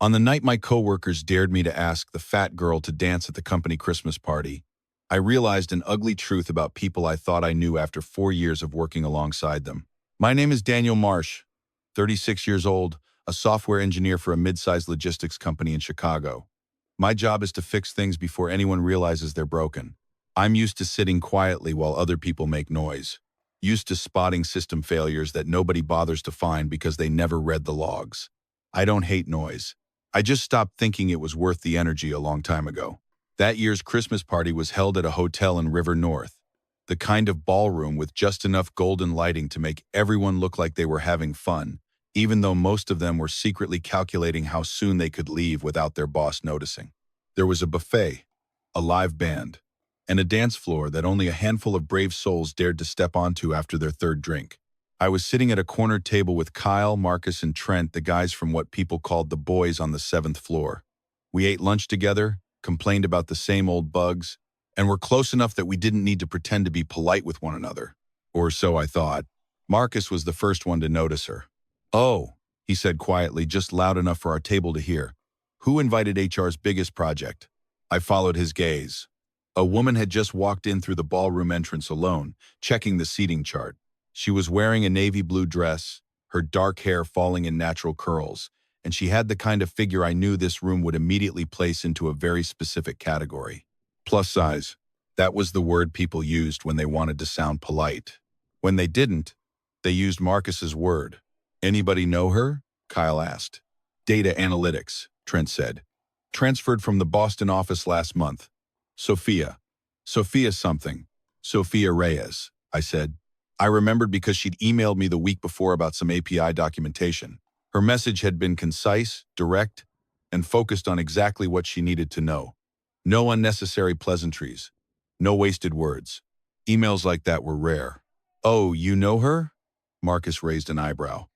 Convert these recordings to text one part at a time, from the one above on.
On the night my coworkers dared me to ask the fat girl to dance at the company Christmas party, I realized an ugly truth about people I thought I knew after 4 years of working alongside them. My name is Daniel Marsh, 36 years old, a software engineer for a mid-sized logistics company in Chicago. My job is to fix things before anyone realizes they're broken. I'm used to sitting quietly while other people make noise, used to spotting system failures that nobody bothers to find because they never read the logs. I don't hate noise. I just stopped thinking it was worth the energy a long time ago. That year's Christmas party was held at a hotel in River North, the kind of ballroom with just enough golden lighting to make everyone look like they were having fun, even though most of them were secretly calculating how soon they could leave without their boss noticing. There was a buffet, a live band, and a dance floor that only a handful of brave souls dared to step onto after their third drink. I was sitting at a corner table with Kyle, Marcus, and Trent, the guys from what people called the boys on the 7th floor. We ate lunch together, complained about the same old bugs, and were close enough that we didn't need to pretend to be polite with one another. Or so I thought. Marcus was the first one to notice her. "Oh," he said quietly, just loud enough for our table to hear. "Who invited HR's biggest project?" I followed his gaze. A woman had just walked in through the ballroom entrance alone, checking the seating chart. She was wearing a navy blue dress, her dark hair falling in natural curls, and she had the kind of figure I knew this room would immediately place into a very specific category. Plus size. That was the word people used when they wanted to sound polite. When they didn't, they used Marcus's word. "Anybody know her?" Kyle asked. "Data analytics," Trent said. "Transferred from the Boston office last month. Sophia. Sophia something. Sophia Reyes," I said. I remembered because she'd emailed me the week before about some API documentation. Her message had been concise, direct, and focused on exactly what she needed to know. No unnecessary pleasantries. No wasted words. Emails like that were rare. "Oh, you know her?" Marcus raised an eyebrow.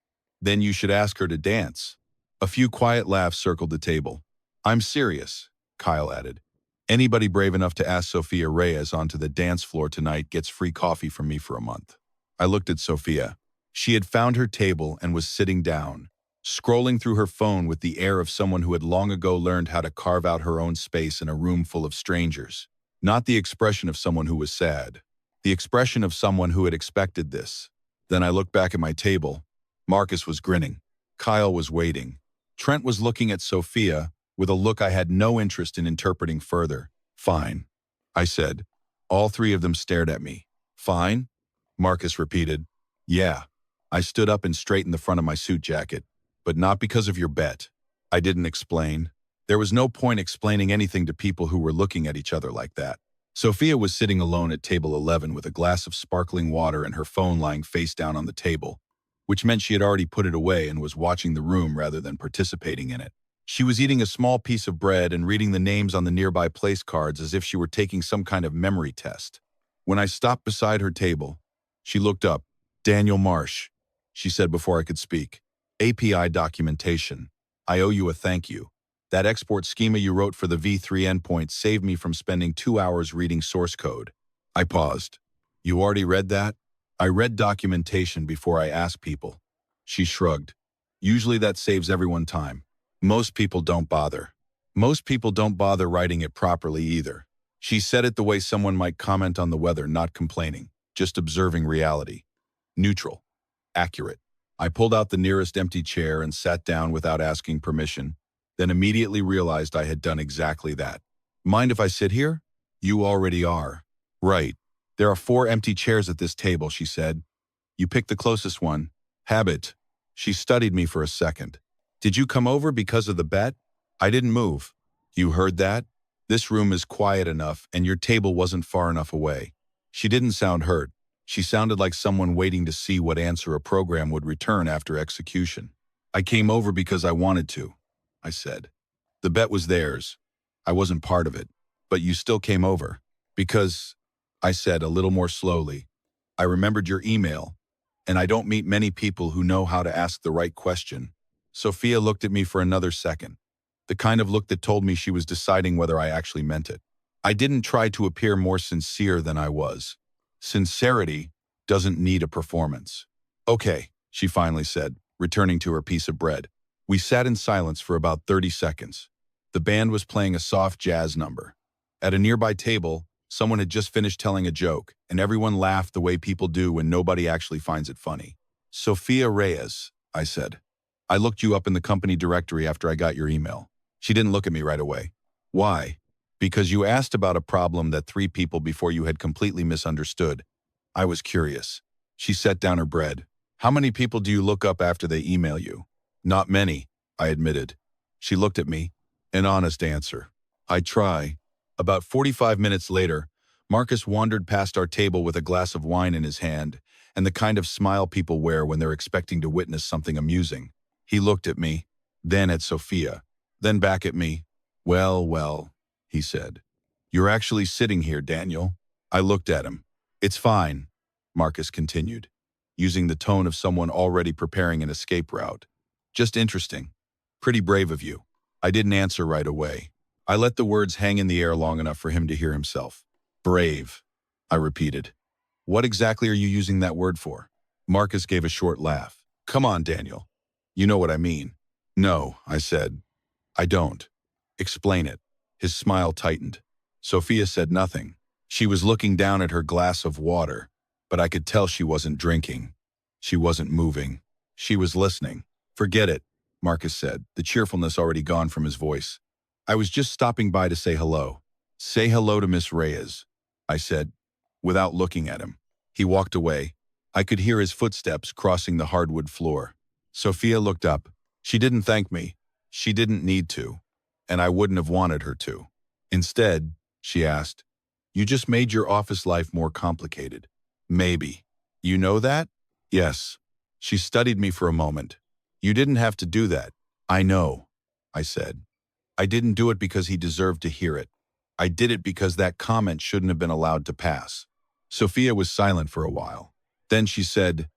"Then you should ask her to dance." A few quiet laughs circled the table. "I'm serious," Kyle added. "Anybody brave enough to ask Sophia Reyes onto the dance floor tonight gets free coffee from me for a month." I looked at Sophia. She had found her table and was sitting down, scrolling through her phone with the air of someone who had long ago learned how to carve out her own space in a room full of strangers. Not the expression of someone who was sad. The expression of someone who had expected this. Then I looked back at my table. Marcus was grinning. Kyle was waiting. Trent was looking at Sophia with a look I had no interest in interpreting further. "Fine," I said. All three of them stared at me. "Fine?" Marcus repeated. "Yeah." I stood up and straightened the front of my suit jacket. "But not because of your bet." I didn't explain. There was no point explaining anything to people who were looking at each other like that. Sophia was sitting alone at table 11 with a glass of sparkling water and her phone lying face down on the table, which meant she had already put it away and was watching the room rather than participating in it. She was eating a small piece of bread and reading the names on the nearby place cards as if she were taking some kind of memory test. When I stopped beside her table, she looked up. "Daniel Marsh," she said before I could speak. "API documentation. I owe you a thank you. That export schema you wrote for the V3 endpoint saved me from spending 2 hours reading source code." I paused. "You already read that?" "I read documentation before I ask people." She shrugged. "Usually that saves everyone time. Most people don't bother. Most people don't bother writing it properly either." She said it the way someone might comment on the weather, not complaining, just observing reality. Neutral. Accurate. I pulled out the nearest empty chair and sat down without asking permission, then immediately realized I had done exactly that. "Mind if I sit here?" "You already are." "Right. There are 4 empty chairs at this table," she said. "You pick the closest one." "Habit." She studied me for a second. "Did you come over because of the bet?" I didn't move. "You heard that? This room is quiet enough and your table wasn't far enough away." She didn't sound hurt. She sounded like someone waiting to see what answer a program would return after execution. "I came over because I wanted to," I said. "The bet was theirs. I wasn't part of it. But you still came over." "Because," I said a little more slowly, "I remembered your email, and I don't meet many people who know how to ask the right question." Sophia looked at me for another second, the kind of look that told me she was deciding whether I actually meant it. I didn't try to appear more sincere than I was. Sincerity doesn't need a performance. "Okay," she finally said, returning to her piece of bread. We sat in silence for about 30 seconds. The band was playing a soft jazz number. At a nearby table, someone had just finished telling a joke, and everyone laughed the way people do when nobody actually finds it funny. "Sophia Reyes," I said. "I looked you up in the company directory after I got your email." She didn't look at me right away. "Why?" "Because you asked about a problem that 3 people before you had completely misunderstood." I was curious. She set down her bread. "How many people do you look up after they email you?" "Not many," I admitted. She looked at me. An honest answer. "I try." About 45 minutes later, Marcus wandered past our table with a glass of wine in his hand, and the kind of smile people wear when they're expecting to witness something amusing. He looked at me, then at Sophia, then back at me. "Well, well," he said. "You're actually sitting here, Daniel." I looked at him. "It's fine," Marcus continued, using the tone of someone already preparing an escape route. "Just interesting. Pretty brave of you." I didn't answer right away. I let the words hang in the air long enough for him to hear himself. "Brave," I repeated. "What exactly are you using that word for?" Marcus gave a short laugh. "Come on, Daniel. You know what I mean." "No," I said. "I don't." "Explain it." His smile tightened. Sophia said nothing. She was looking down at her glass of water, but I could tell she wasn't drinking. She wasn't moving. She was listening. "Forget it," Marcus said, the cheerfulness already gone from his voice. "I was just stopping by to say hello." "Say hello to Miss Reyes," I said, without looking at him. He walked away. I could hear his footsteps crossing the hardwood floor. Sophia looked up. She didn't thank me. She didn't need to, and I wouldn't have wanted her to. Instead, she asked, "You just made your office life more complicated." "Maybe." "You know that?" "Yes." She studied me for a moment. "You didn't have to do that." "I know," I said. "I didn't do it because he deserved to hear it. I did it because that comment shouldn't have been allowed to pass." Sophia was silent for a while. Then she said,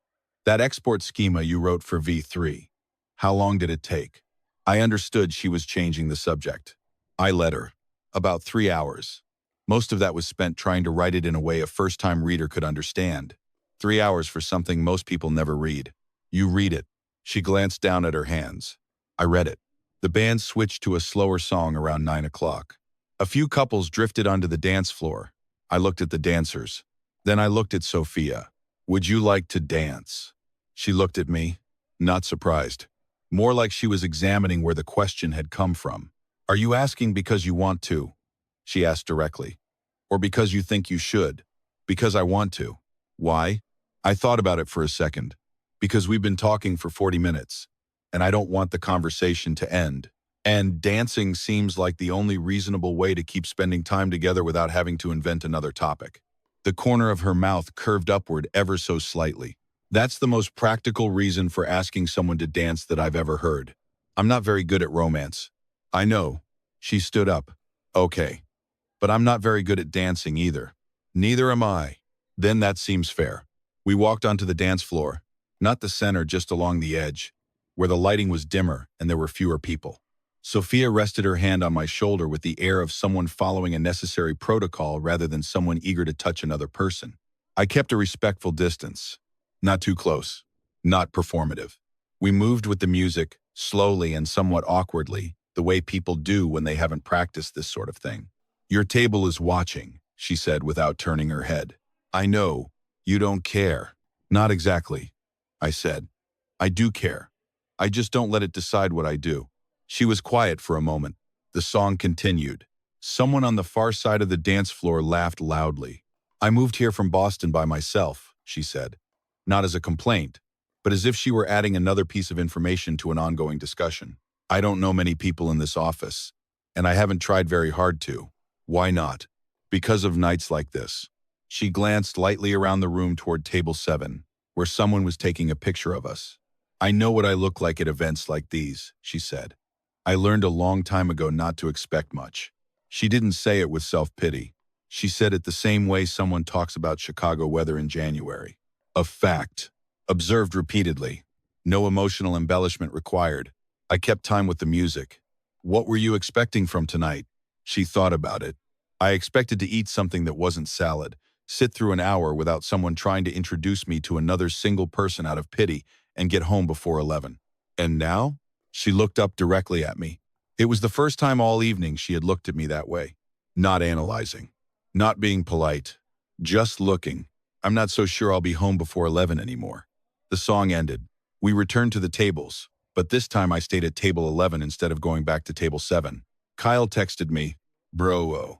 "That export schema you wrote for V3, how long did it take?" I understood she was changing the subject. I let her. "About 3 hours. Most of that was spent trying to write it in a way a first-time reader could understand. 3 hours for something most people never read. You read it." She glanced down at her hands. I read it. The band switched to a slower song around 9 o'clock. A few couples drifted onto the dance floor. I looked at the dancers. Then I looked at Sophia. "Would you like to dance?" She looked at me, not surprised. More like she was examining where the question had come from. "Are you asking because you want to?" she asked directly. "Or because you think you should?" "Because I want to." "Why?" I thought about it for a second. "Because we've been talking for 40 minutes, and I don't want the conversation to end. And dancing seems like the only reasonable way to keep spending time together without having to invent another topic." The corner of her mouth curved upward ever so slightly. "That's the most practical reason for asking someone to dance that I've ever heard. I'm not very good at romance." "I know." She stood up. "Okay. But I'm not very good at dancing either." "Neither am I." "Then that seems fair." We walked onto the dance floor. Not the center, just along the edge, where the lighting was dimmer and there were fewer people. Sophia rested her hand on my shoulder with the air of someone following a necessary protocol rather than someone eager to touch another person. I kept a respectful distance. Not too close. Not performative. We moved with the music, slowly and somewhat awkwardly, the way people do when they haven't practiced this sort of thing. "Your table is watching," she said without turning her head. "I know. You don't care." "Not exactly," I said. "I do care. I just don't let it decide what I do." She was quiet for a moment. The song continued. Someone on the far side of the dance floor laughed loudly. "I moved here from Boston by myself," she said. Not as a complaint, but as if she were adding another piece of information to an ongoing discussion. "I don't know many people in this office, and I haven't tried very hard to." "Why not?" "Because of nights like this." She glanced lightly around the room toward table 7, where someone was taking a picture of us. "I know what I look like at events like these," she said. "I learned a long time ago not to expect much." She didn't say it with self-pity. She said it the same way someone talks about Chicago weather in January. A fact. Observed repeatedly. No emotional embellishment required. I kept time with the music. "What were you expecting from tonight?" She thought about it. "I expected to eat something that wasn't salad, sit through an hour without someone trying to introduce me to another single person out of pity, and get home before 11. And now?" She looked up directly at me. It was the first time all evening she had looked at me that way. Not analyzing. Not being polite. Just looking. I'm not so sure I'll be home before 11 anymore. The song ended. We returned to the tables, but this time I stayed at table 11 instead of going back to table 7. Kyle texted me, "Bro,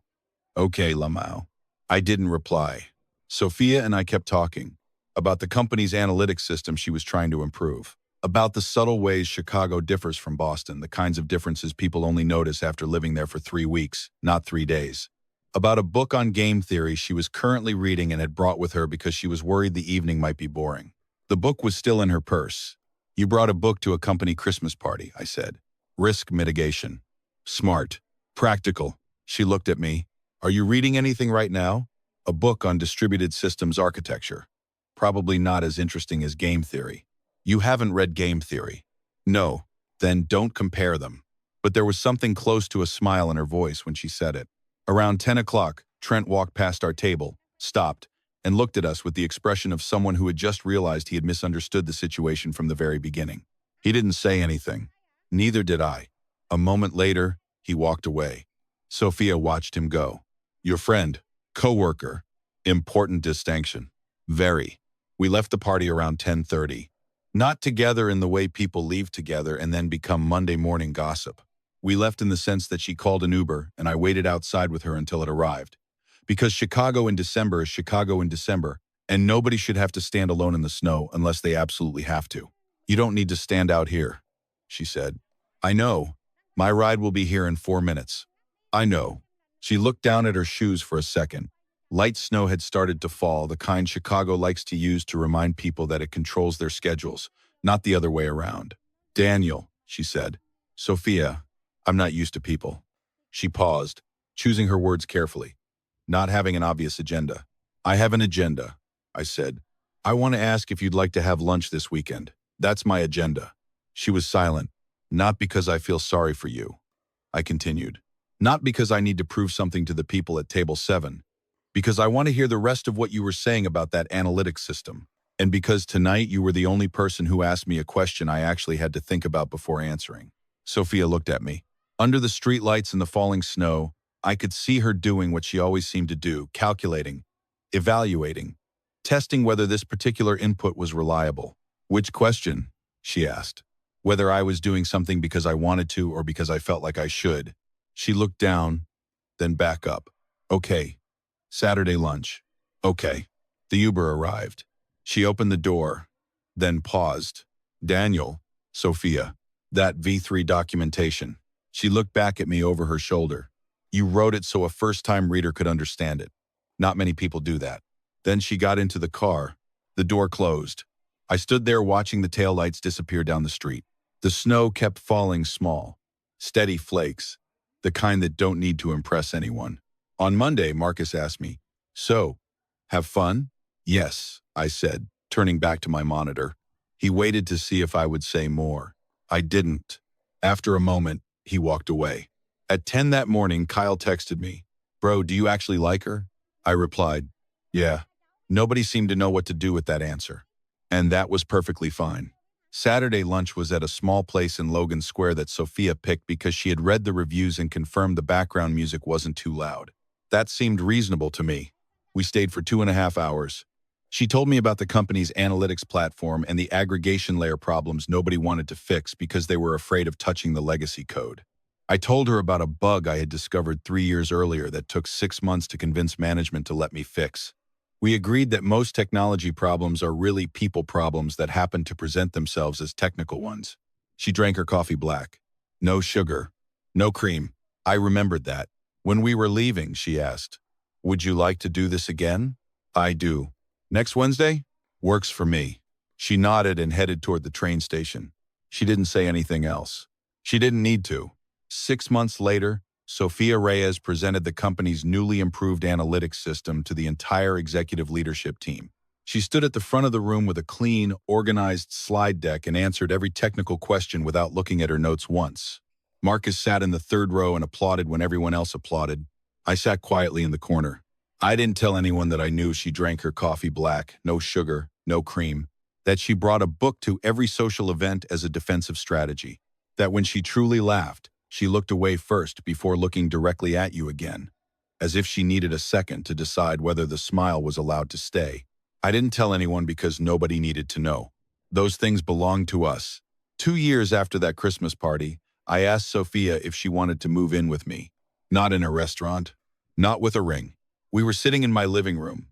okay, Lamau." I didn't reply. Sophia and I kept talking about the company's analytics system she was trying to improve, about the subtle ways Chicago differs from Boston, the kinds of differences people only notice after living there for 3 weeks, not 3 days, about a book on game theory she was currently reading and had brought with her because she was worried the evening might be boring. The book was still in her purse. "You brought a book to a company Christmas party," I said. "Risk mitigation. Smart. Practical." She looked at me. "Are you reading anything right now?" "A book on distributed systems architecture. Probably not as interesting as game theory." "You haven't read game theory." "No." "Then don't compare them." But there was something close to a smile in her voice when she said it. Around 10 o'clock, Trent walked past our table, stopped, and looked at us with the expression of someone who had just realized he had misunderstood the situation from the very beginning. He didn't say anything. Neither did I. A moment later, he walked away. Sophia watched him go. "Your friend, coworker, important distinction." "Very." We left the party around 10:30. Not together in the way people leave together and then become Monday morning gossip. We left in the sense that she called an Uber and I waited outside with her until it arrived. Because Chicago in December is Chicago in December, and nobody should have to stand alone in the snow unless they absolutely have to. "You don't need to stand out here," she said. "I know. My ride will be here in 4 minutes." "I know." She looked down at her shoes for a second. Light snow had started to fall, the kind Chicago likes to use to remind people that it controls their schedules, not the other way around. "Daniel," she said. "Sophia, I'm not used to people." She paused, choosing her words carefully, not having an obvious agenda. "I have an agenda," I said. "I want to ask if you'd like to have lunch this weekend. That's my agenda." She was silent. "Not because I feel sorry for you," I continued. "Not because I need to prove something to the people at table 7. Because I want to hear the rest of what you were saying about that analytics system. And because tonight you were the only person who asked me a question I actually had to think about before answering." Sophia looked at me. Under the streetlights and the falling snow, I could see her doing what she always seemed to do, calculating, evaluating, testing whether this particular input was reliable. "Which question?" she asked. "Whether I was doing something because I wanted to or because I felt like I should." She looked down, then back up. "Okay. Saturday lunch." "Okay." The Uber arrived. She opened the door, then paused. "Daniel." "Sophia." "That V3 documentation." She looked back at me over her shoulder. "You wrote it so a first-time reader could understand it. Not many people do that." Then she got into the car. The door closed. I stood there watching the taillights disappear down the street. The snow kept falling small, steady flakes, the kind that don't need to impress anyone. On Monday, Marcus asked me, "So, have fun?" "Yes," I said, turning back to my monitor. He waited to see if I would say more. I didn't. After a moment, he walked away. At 10 that morning, Kyle texted me, "Bro, do you actually like her?" I replied, "Yeah." Nobody seemed to know what to do with that answer. And that was perfectly fine. Saturday lunch was at a small place in Logan Square that Sophia picked because she had read the reviews and confirmed the background music wasn't too loud. That seemed reasonable to me. We stayed for 2.5 hours. She told me about the company's analytics platform and the aggregation layer problems nobody wanted to fix because they were afraid of touching the legacy code. I told her about a bug I had discovered 3 years earlier that took 6 months to convince management to let me fix. We agreed that most technology problems are really people problems that happen to present themselves as technical ones. She drank her coffee black. No sugar. No cream. I remembered that. When we were leaving, she asked, "Would you like to do this again?" "I do." "Next Wednesday?" "Works for me." She nodded and headed toward the train station. She didn't say anything else. She didn't need to. 6 months later, Sophia Reyes presented the company's newly improved analytics system to the entire executive leadership team. She stood at the front of the room with a clean, organized slide deck and answered every technical question without looking at her notes once. Marcus sat in the third row and applauded when everyone else applauded. I sat quietly in the corner. I didn't tell anyone that I knew she drank her coffee black, no sugar, no cream, that she brought a book to every social event as a defensive strategy. That when she truly laughed, she looked away first before looking directly at you again, as if she needed a second to decide whether the smile was allowed to stay. I didn't tell anyone because nobody needed to know. Those things belonged to us. 2 years after that Christmas party, I asked Sophia if she wanted to move in with me. Not in a restaurant. Not with a ring. We were sitting in my living room.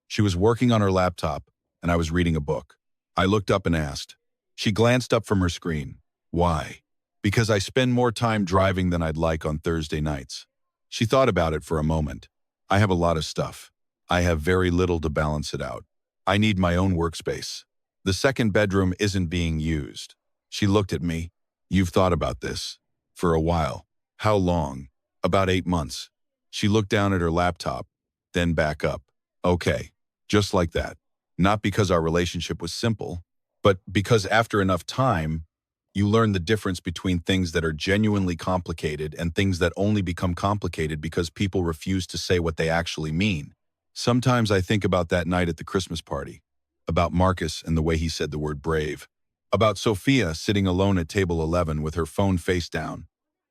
She was working on her laptop, and I was reading a book. I looked up and asked. She glanced up from her screen. Why? Because I spend more time driving than I'd like on Thursday nights. She thought about it for a moment. I have a lot of stuff. I have very little to balance it out. I need my own workspace. The second bedroom isn't being used. She looked at me. You've thought about this. For a while. How long? About 8 months. She looked down at her laptop, then back up. Okay. Just like that. Not because our relationship was simple, but because after enough time, you learn the difference between things that are genuinely complicated and things that only become complicated because people refuse to say what they actually mean. Sometimes I think about that night at the Christmas party, about Marcus and the way he said the word brave, about Sophia sitting alone at table 11 with her phone face down,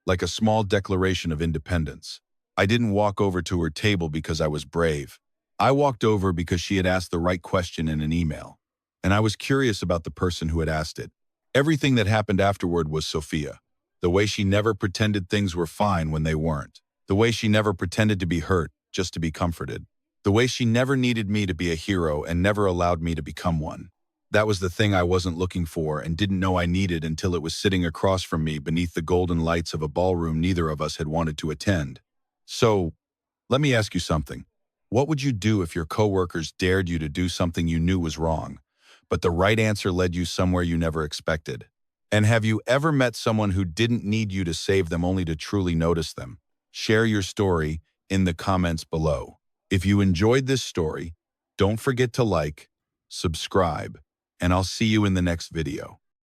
like a small declaration of independence. I didn't walk over to her table because I was brave. I walked over because she had asked the right question in an email, and I was curious about the person who had asked it. Everything that happened afterward was Sophia. The way she never pretended things were fine when they weren't. The way she never pretended to be hurt just to be comforted. The way she never needed me to be a hero and never allowed me to become one. That was the thing I wasn't looking for and didn't know I needed until it was sitting across from me beneath the golden lights of a ballroom neither of us had wanted to attend. So, let me ask you something. What would you do if your coworkers dared you to do something you knew was wrong, but the right answer led you somewhere you never expected? And have you ever met someone who didn't need you to save them only to truly notice them? Share your story in the comments below. If you enjoyed this story, don't forget to like, subscribe, and I'll see you in the next video.